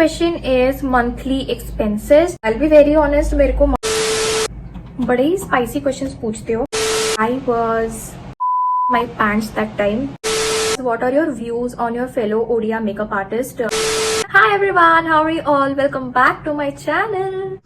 Question is monthly expenses. I'll be very honest, मेरे को बड़े ही spicy questions पूछते हो. I was my pants that time. What are your views on your fellow Odia makeup artist? Hi everyone, how are you all? Welcome back to my channel.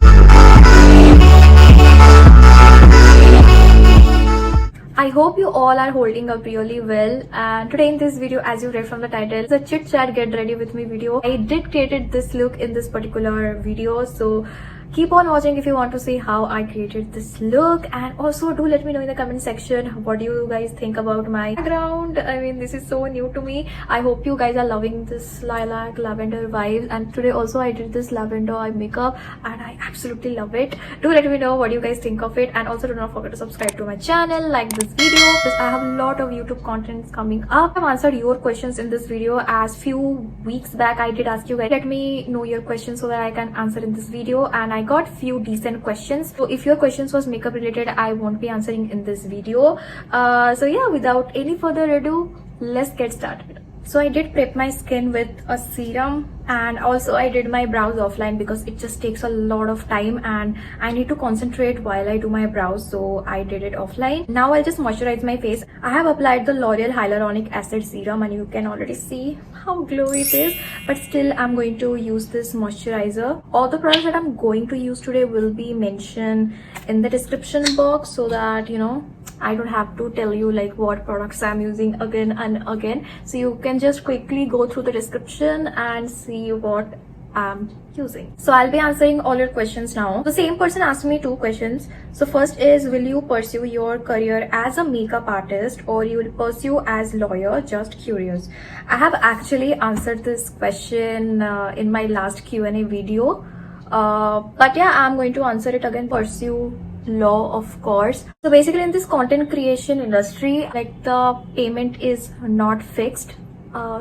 I hope you all are holding up really well, and today in this video, as you read from the title, it's a chit chat get ready with me video. I did created this look in this particular video, so keep on watching if you want to see how I created this look. And also do let me know in the comment section what do you guys think about my background. I mean, this is so new to me. I hope you guys are loving this lilac lavender vibes, and today also I did this lavender eye makeup and I absolutely love it. Do let me know what you guys think of it, and also do not forget to subscribe to my channel, like this video, because I have a lot of YouTube contents coming up. I've answered your questions in this video, as few weeks back I did ask you guys, let me know your questions so that I can answer in this video, and I got few decent questions. So if your questions was makeup related, I won't be answering in this video. So yeah, without any further ado, let's get started. So I did prep my skin with a serum, and also I did my brows offline because it just takes a lot of time and I need to concentrate while I do my brows, so I did it offline. Now I'll just moisturize my face. I have applied the L'Oreal Hyaluronic Acid Serum and you can already see how glowy it is, but still I'm going to use this moisturizer. All the products that I'm going to use today will be mentioned in the description box, so that you know I don't have to tell you like what products I'm using again and again, so you can just quickly go through the description and see what I'm using. So I'll be answering all your questions now. The same person asked me two questions. So first is, will you pursue your career as a makeup artist or you will pursue as lawyer? Just curious. I have actually answered this question in my last Q&A video, but yeah, I'm going to answer it again. Pursue law, of course. So basically in this content creation industry, like the payment is not fixed.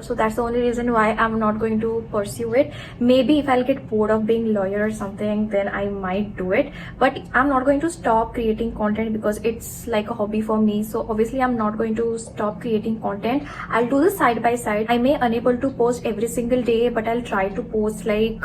So that's the only reason why I'm not going to pursue it. Maybe if I'll get bored of being lawyer or something, then I might do it. But I'm not going to stop creating content because it's like a hobby for me. So obviously I'm not going to stop creating content. I'll do this side by side. I may unable to post every single day, but I'll try to post like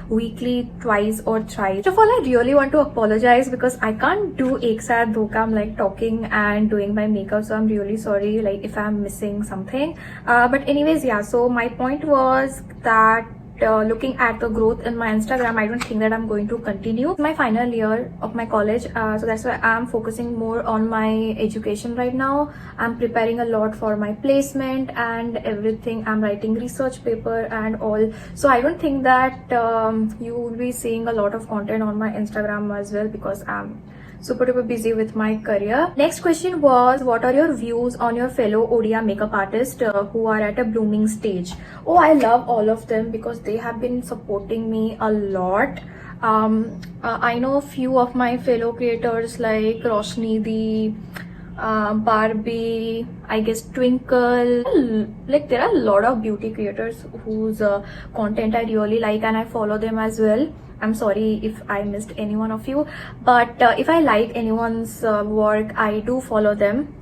weekly, twice or thrice. First of all, I really want to apologize because I can't do ek saath do kaam, like talking and doing my makeup. So I'm really sorry like if I'm missing something. But anyways, yeah, so my point was that looking at the growth in my Instagram, I don't think that I'm going to continue. It's my final year of my college, so that's why I'm focusing more on my education right now. I'm preparing a lot for my placement and everything. I'm writing research paper and all, so I don't think that you will be seeing a lot of content on my Instagram as well, because I'm super duper busy with my career. Next question was, what are your views on your fellow Odia makeup artists who are at a blooming stage? Oh, I love all of them because they have been supporting me a lot. I know a few of my fellow creators like Roshni Di, Barbie, I guess Twinkle. Like there are a lot of beauty creators whose content I really like and I follow them as well. I'm sorry if I missed any one of you, but if I like anyone's work, I do follow them.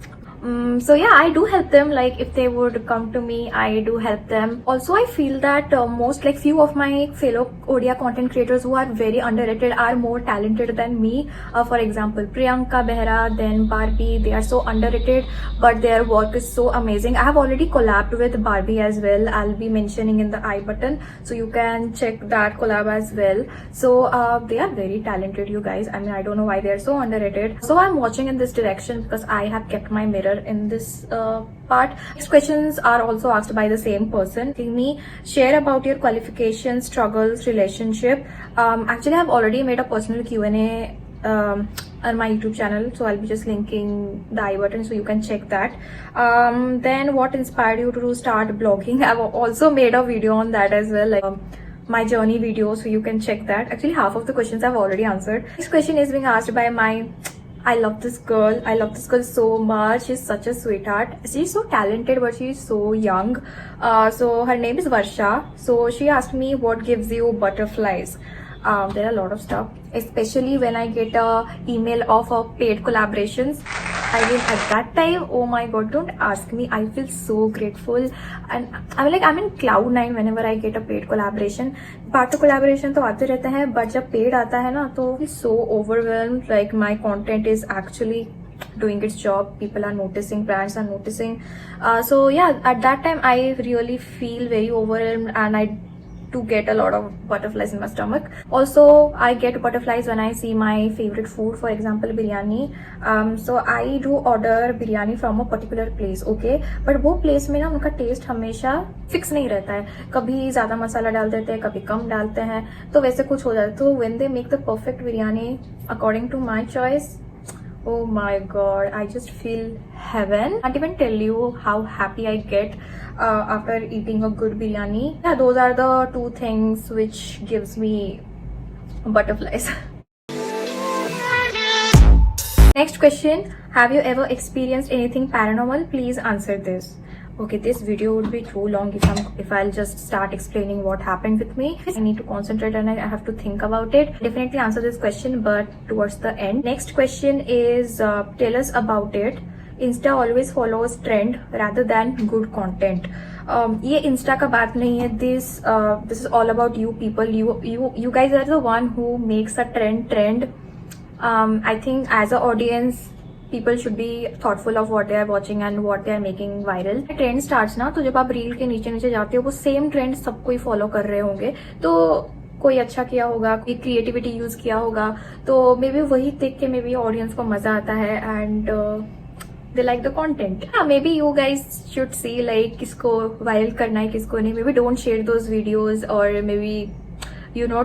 So yeah, I do help them. Like if they would come to me, I do help them. Also, I feel that most like few of my fellow Odia content creators who are very underrated are more talented than me. For example, Priyanka Behra, then Barbie. They are so underrated, but their work is so amazing. I have already collabed with Barbie as well. I'll be mentioning in the I button, so you can check that collab as well. So they are very talented, you guys. I mean, I don't know why they are so underrated. So I'm watching in this direction because I have kept my mirror in this part. Next questions are also asked by the same person. Me, share about your qualifications, struggles, relationship. Actually, I've already made a personal Q&A on my YouTube channel, so I'll be just linking the I button so you can check that. Then what inspired you to start blogging? I've also made a video on that as well, like my journey video, so you can check that. Actually, half of the questions I've already answered. Next question is being asked by my I love this girl. I love this girl so much. She's such a sweetheart. She's so talented, but she's so young. So her name is Varsha. So she asked me, what gives you butterflies? There are a lot of stuff, especially when I get a email of paid collaborations. I mean, at that time, oh my god, don't ask me. I feel so grateful, and I'm in cloud nine whenever I get a paid collaboration. Part to collaboration तो आते रहते हैं, but जब paid आता है ना, तो so overwhelmed. Like my content is actually doing its job. People are noticing, brands are noticing. So yeah, at that time I really feel very overwhelmed, and I to get a lot of butterflies in my stomach. Also, I get butterflies when I see my favorite food, for example biryani. So I do order biryani from a particular place, okay, but वो place में ना उनका taste हमेशा fix नहीं रहता है, कभी ज़्यादा मसाला डाल देते हैं, कभी कम डालते हैं, तो वैसे कुछ हो जाता है. तो when they make the perfect biryani according to my choice, oh my god, I just feel heaven. Can't even tell you how happy I get after eating a good biryani. Yeah, those are the two things which gives me butterflies. Next question, have you ever experienced anything paranormal? Please answer this. Okay, this video would be too long if I'll just start explaining what happened with me. I need to concentrate and I have to think about it. Definitely answer this question, but towards the end. Next question is, tell us about it. Insta always follows trend rather than good content. ये Insta का बात नहीं है. This is all about you people. You guys are the one who makes a trend. I think as a audience, people should be thoughtful of what they are watching and what they are making viral. Trend starts ना, तो जब आप reel के नीचे नीचे जाते हो, वो सेम ट्रेंड सबको ही फॉलो कर रहे होंगे. तो कोई अच्छा किया होगा, कोई क्रिएटिविटी यूज किया होगा, तो मे बी वही देख के मे बी ऑडियंस को मजा आता है and they like the content. Yeah, maybe you guys should see like किसको वायरल करना है, किसको नहीं. Maybe don't share those videos, or maybe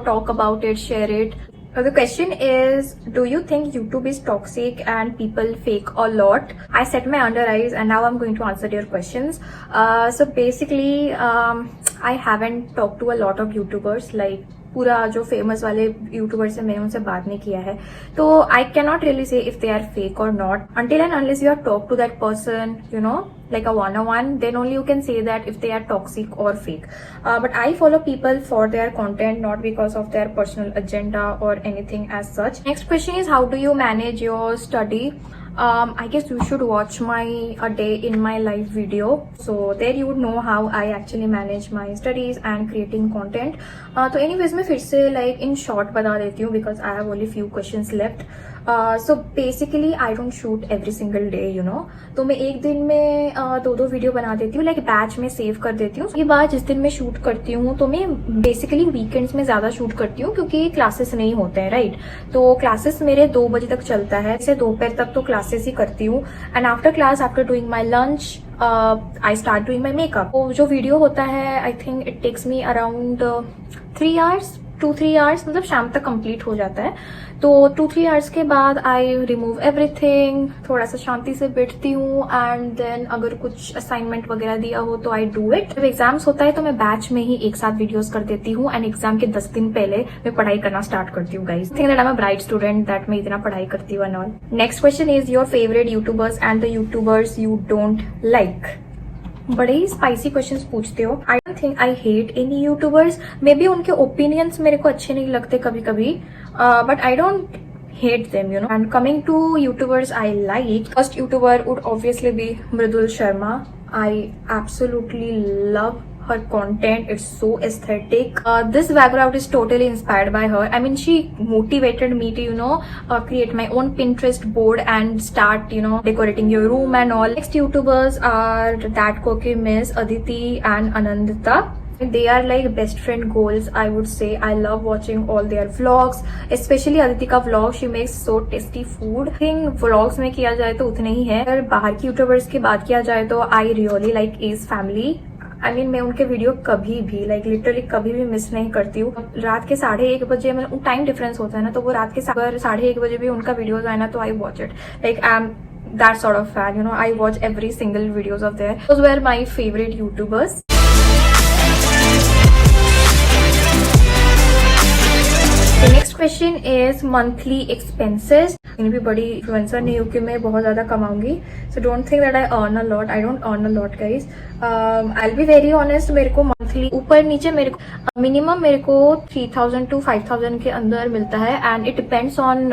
talk about it, share it. The question is, do you think YouTube is toxic and people fake a lot? I set my under eyes and now I'm going to answer your questions. So basically, I haven't talked to a lot of YouTubers. Like पूरा जो famous वाले YouTubers है, मैंने उनसे बात नहीं किया है, तो I can not really say if they are fake or not until and unless you are talk to that person, like a one-on-one, then only you can say that if they are toxic or fake. But I follow people for their content, not because of their personal agenda or anything as such. Next question is, how do you manage your study? I guess you should watch my a day in my life video, so there you would know how I actually manage my studies and creating content. तो anyways मैं फिर से like in short बता देती हूँ because I have only few questions left. So basically I don't shoot every single day, तो मैं एक दिन में दो वीडियो बना देती हूँ, लाइक बैच में सेव कर देती हूँ. ये बात जिस दिन मैं शूट करती हूँ, तो मैं बेसिकली वीकेंड्स में ज्यादा शूट करती हूँ क्योंकि क्लासेस नहीं होते हैं, राइट. तो क्लासेस मेरे 2 बजे तक चलता है, इसे दोपहर तक तो क्लासेस ही करती हूँ. And after class, after doing my lunch, I start doing my makeup. तो जो वीडियो होता है, I think it takes me around 3 hours, 2-3 hours, मतलब शाम तक कंप्लीट हो जाता है. तो 2-3 आवर्स के बाद आई रिमूव एवरीथिंग, थोड़ा सा शांति से बैठती हूँ एंड देन अगर कुछ असाइनमेंट वगैरह दिया हो तो आई डू इट. जब एग्जाम्स होता है तो मैं बैच में ही एक साथ वीडियोस कर देती हूँ एंड एग्जाम के 10 दिन पहले मैं पढ़ाई करना स्टार्ट करती हूँ. Guys think that I am a bright student that मैं इतना पढ़ाई करती हूँ and all. Next question is your favourite YouTubers and the YouTubers you don't like. बड़े ही स्पाइसी क्वेश्चंस पूछते हो. I don't think I hate any YouTubers. May be उनके opinions मेरे को अच्छे नहीं लगते कभी कभी, but I don't hate them, And coming to YouTubers I like, first YouTuber would obviously be Mridul Sharma. I absolutely love her content. It's so aesthetic. This background is totally inspired by her. I mean, she motivated me to create my own Pinterest board and start decorating your room and all. Next YouTubers are That Koki Miss, Aditi and Anandita. They are like best friend goals, I would say. I love watching all their vlogs, especially Aditi का vlog. She makes so tasty food. I think vlogs में किया जाए तो उतने ही है. अगर बाहर की यूट्यूबर्स की बात किया जाए तो I really like Ace Family. I mean, मैं उनके वीडियो कभी भी लिटरली कभी भी मिस नहीं करती हूँ. रात के 1:30 बजे, मतलब टाइम डिफरेंस होता है ना, तो वो रात के 1:30 बजे भी उनका वीडियोज आए ना तो I watch it. Like I am that sort of fan, I watch every single videos of theirs. Those were my favorite YouTubers. The next question is monthly expenses. मैं भी बड़ी इन्फ्लुएंसर नहीं हूँ कि मैं बहुत ज्यादा कमाऊंगी, so don't think that I earn a lot. I don't earn a lot guys. I will be very honest, मेरे को मंथली ऊपर नीचे मेरे को मिनिमम मेरे को 3000 to 5000 के अंदर मिलता है। And it depends on,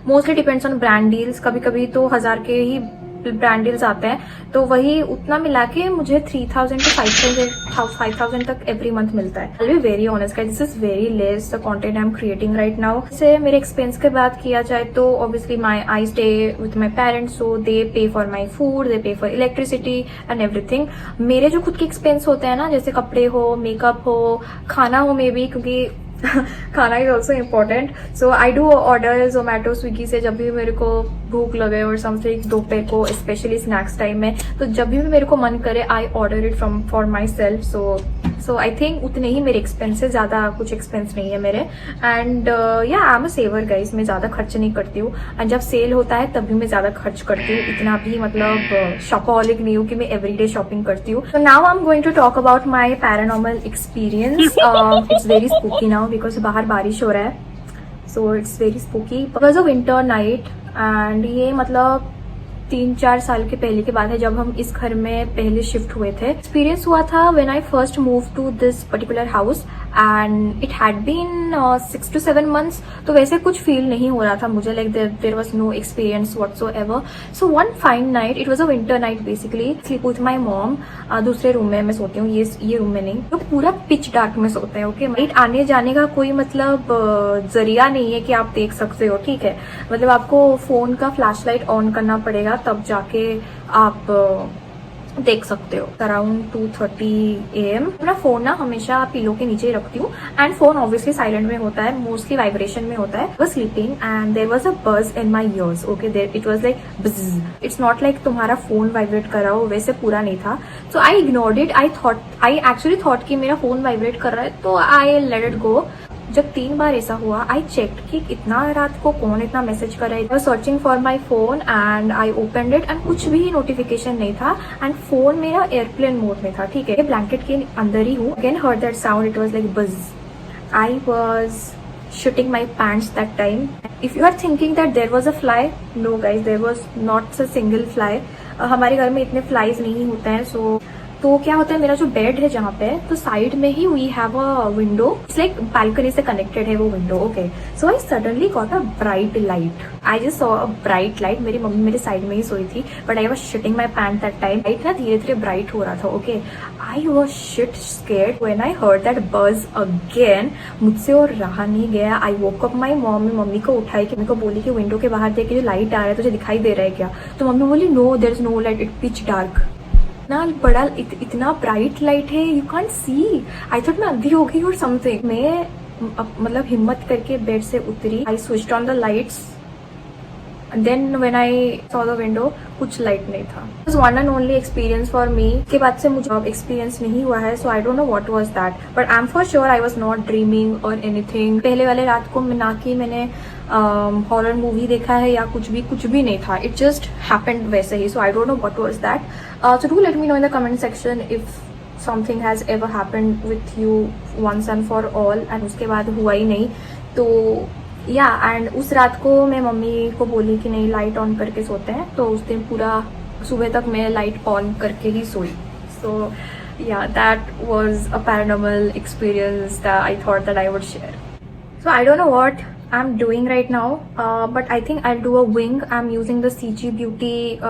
mostly depends on brand deals. कभी कभी तो 1000 के ही ब्रांड डील्स आते हैं, तो वही उतना मिला के मुझे 3000 to 5000 तक एवरी मंथ मिलता है। I be very honest guys, this is very less the content I am creating right now. से मेरे एक्सपेंस की बात किया जाए तो obviously I stay with my parents, so they pay for my food, they pay for electricity and everything. मेरे जो खुद के एक्सपेंस होते हैं ना, जैसे कपड़े हो, मेकअप हो, खाना हो, मे बी, क्योंकि खाना is also important. So I do order Zomato, Swiggy से जब भी मेरे को भूख लगे और समथिंग दोपहर को, स्पेशली स्नैक्स टाइम में, तो जब भी मेरे को मन करे I order it from for my self. So I think उतने ही मेरे एक्सपेंसेस, ज्यादा कुछ एक्सपेंस नहीं है मेरे। एंड या I am a saver guys, मैं ज्यादा खर्च नहीं करती हूँ। एंड जब सेल होता है तब भी मैं ज्यादा खर्च करती हूँ, इतना भी मतलब शॉपहॉलिक नहीं हूँ कि मैं एवरीडे शॉपिंग करती हूँ। So now I am going to talk about my paranormal experience. It's very spooky now because बाहर बारिश हो रहा है, so it's very spooky. It was a winter night and ये मतलब 3-4 साल के पहले की बात है, जब हम इस घर में पहले शिफ्ट हुए थे। एक्सपीरियंस हुआ था when I first move to this particular house and it had been 6 to 7 months। तो वैसे कुछ फील नहीं हो रहा था मुझे, like there was no experience whatsoever. So one fine night, it was a winter night basically, sleep with my mom. दूसरे room में मैं सोती हूँ, ये रूम में नहीं, तो पूरा पिच डार्क में सोते हैं। ओके, लाइट आने जाने का कोई मतलब जरिया नहीं है कि आप देख सकते हो, ठीक है। मतलब आपको फोन का फ्लैश लाइट ऑन करना पड़ेगा, तब जाके आप देख सकते हो। अराउंड 2:30 AM अपना फोन ना हमेशा पिलो के नीचे ही रखती हूँ एंड फोन ऑब्वियसली साइलेंट में होता है, मोस्टली वाइब्रेशन में होता है। was sleeping and there was a buzz in my ears. Okay, there it was like buzz. It's not like तुम्हारा फोन वाइब्रेट कर रहा हो, वैसे पूरा नहीं था। So I ignored it. I actually thought कि मेरा फोन वाइब्रेट कर रहा है, तो I let it go. जब 3 बार ऐसा हुआ, आई चेक कि इतना रात को कौन इतना मैसेज कर रहा है। I was searching for my phone and I opened it and कुछ भी नोटिफिकेशन नहीं था एंड फोन मेरा एयरप्लेन मोड में था, ठीक है। ब्लैंकेट के अंदर ही हूँ। Again heard that sound, it was like buzz. आई वाज shitting my pants that time. If you are thinking that there was a fly, no guys, there was not a single fly. हमारे घर में इतने फ्लाइज नहीं होते हैं। तो क्या होता है, मेरा जो बेड है जहाँ पे, तो साइड में ही we have a window, it's like balcony से कनेक्टेड है वो window. Okay, so I suddenly got a bright light. I just saw a bright light. मेरी मम्मी मेरे साइड में ही सोई थी, but I was shitting my pant that time. Light ना धीरे धीरे ब्राइट हो रहा था। Okay, I was shit scared when I heard that buzz again. मुझसे और रहा नहीं गया। I woke up my mom, mummy को उठाई कि मेरे को बोली कि विंडो के बाहर देख के जो लाइट आ रहा है तुझे दिखाई दे रहा है क्या? तो मम्मी बोली no, there is no light, it pitch dark. इतना बड़ा इतना ब्राइट लाइट है, you can't see. I thought मैं अंधी हो गई और समथिंग। मैं मतलब हिम्मत करके बेड से उतरी। I switched on the lights, then when I saw the window, कुछ लाइट नहीं था। It was one and only experience for me. के बाद से मुझे एक्सपीरियंस नहीं हुआ है, so I don't know what was that, but I am for sure I was not dreaming और एनीथिंग। पहले वाले रात को ना कि मैंने हॉरर मूवी देखा है या कुछ भी नहीं था। इट जस्ट हैपेंड वैसे ही। So I don't know what was that. So do let me know in the comment section if something has ever happened with you once and for all and उसके बाद हुआ ही नहीं तो या। And उस रात को मैं मम्मी को बोली कि नहीं लाइट ऑन करके सोते हैं, तो उस दिन पूरा सुबह तक मैं लाइट ऑन करके ही सोई। सो yeah, that was a paranormal experience that I thought that I would share. So I don't know what I'm doing right now, but I think I'll do a wing. I'm using the CG Beauty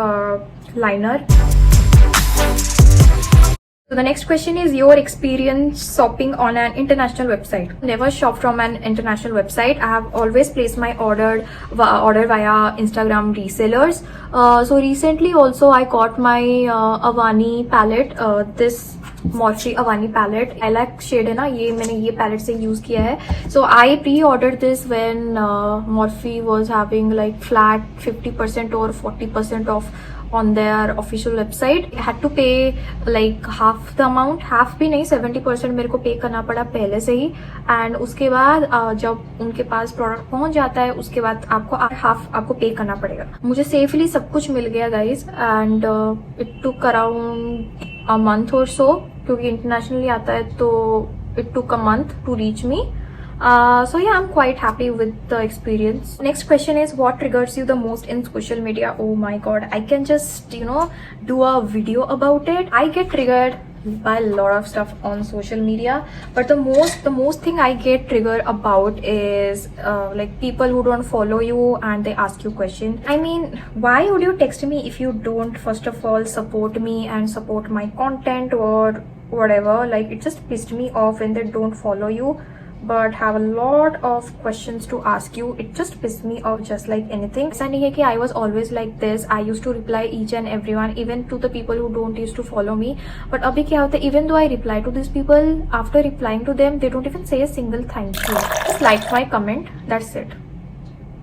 liner. So the next question is your experience shopping on an international website. Never shop from an international website. I have always placed my order via Instagram resellers. So recently also I got my Avani palette, this Morphe Avani palette. Lilac shade है ना, ये मैंने ये palette से use किया है. So I pre-ordered this when Morphe was having like flat 50% or 40% off on their official website. I had to pay like half the amount, half भी नहीं 70% मेरे को पे करना पड़ा पहले से ही. एंड उसके बाद जब उनके पास प्रोडक्ट पहुंच जाता है उसके बाद आपको हाफ आपको पे करना पड़ेगा. मुझे सेफली सब कुछ मिल गया guys and it took around a month or so, क्योंकि इंटरनेशनली आता है तो it took a month to reach me. So yeah, I'm quite happy with the experience. Next question is, what triggers you the most in social media? Oh my god, I can just do a video about it. I get triggered by a lot of stuff on social media, but the most thing I get triggered about is like people who don't follow you and they ask you question. I mean, why would you text me if you don't first of all support me and support my content or whatever? Like, it just pissed me off when they don't follow you but have a lot of questions to ask you. It just pissed me off just like anything. ऐसा नहीं है कि I was always like this. I used to reply each and everyone, even to the people who don't used to follow me. But अभी क्या होता है, even though I reply to these people, after replying to them, they don't even say a single thank you. Just like my comment, that's it.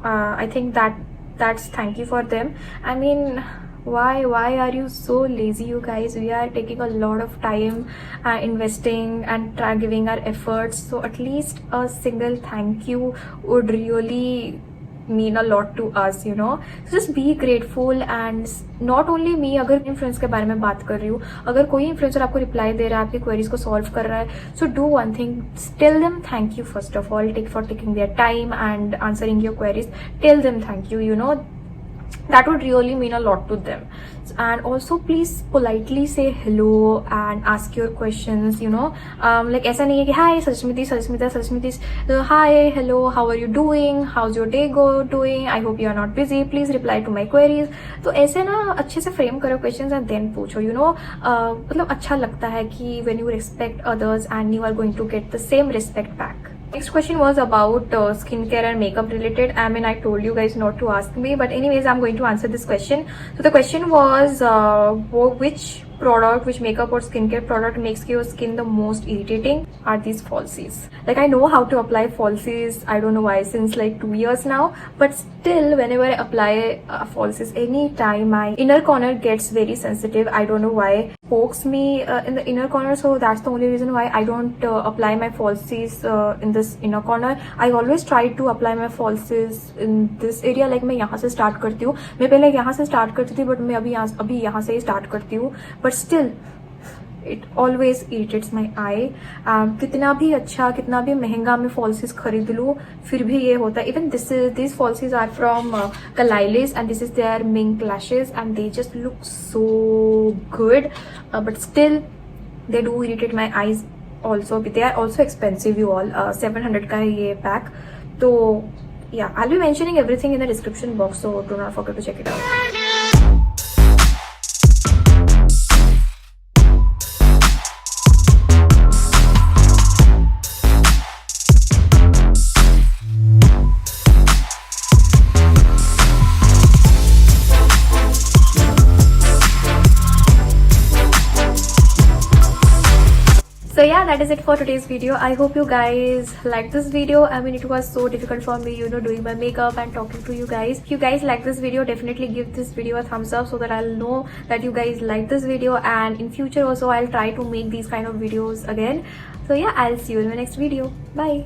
I think that's thank you for them. I mean, why are you so lazy, you guys? We are taking a lot of time investing and giving our efforts, so at least a single thank you would really mean a lot to us, so just be grateful. And not only me, अगर influence के बारे में बात कर रही हूँ, अगर कोई इन्फ्लुएंसर आपको रिप्लाई दे रहा है, आपकी क्वेरीज को सॉल्व कर रहा है, so do one thing, tell them thank you first of all, for taking their time and answering your queries. Tell them thank you, that would really mean a lot to them. And also please politely say hello and ask your questions, like ऐसा नहीं है कि hi Sarasmiti, hi, hello, how are you doing, how's your day doing, I hope you are not busy, please reply to my queries. तो ऐसे ना अच्छे से frame करो questions and then पूछो, मतलब अच्छा लगता है कि when you respect others and you are going to get the same respect back. Next question was about skincare and makeup related. I mean, I told you guys not to ask me, but anyways, I'm going to answer this question. So the question was, which makeup or skincare product makes your skin the most irritating? Are these falsies? Like, I know how to apply falsies, I don't know why, since like 2 years now, but still whenever I apply falsies, anytime my inner corner gets very sensitive. I don't know why. Pokes me in the inner corner, so that's the only reason why I don't apply my falsies in this inner corner. I always try to apply my falsies in this area. Like, मैं यहाँ से start करती हूँ, मैं पहले यहाँ से start करती थी, but मैं अभी यहाँ से ही start करती हूँ, but still it always irritates my eye. कितना भी अच्छा, कितना भी महंगा मैं falsies खरीद लूँ, फिर भी ये होता है. Even these falsies are from Kalailis, and this is their mink lashes, and they just look so good, but still they do irritate my eyes also. They are also expensive, you all. 700 का है ये pack. तो yeah, I'll be mentioning everything in the description box, so do not forget to check it out. So yeah, that is it for today's video. I hope you guys liked this video. I mean, it was so difficult for me, doing my makeup and talking to you guys. If you guys like this video, definitely give this video a thumbs up so that I'll know that you guys like this video, and in future also I'll try to make these kind of videos again. So yeah, I'll see you in my next video. Bye.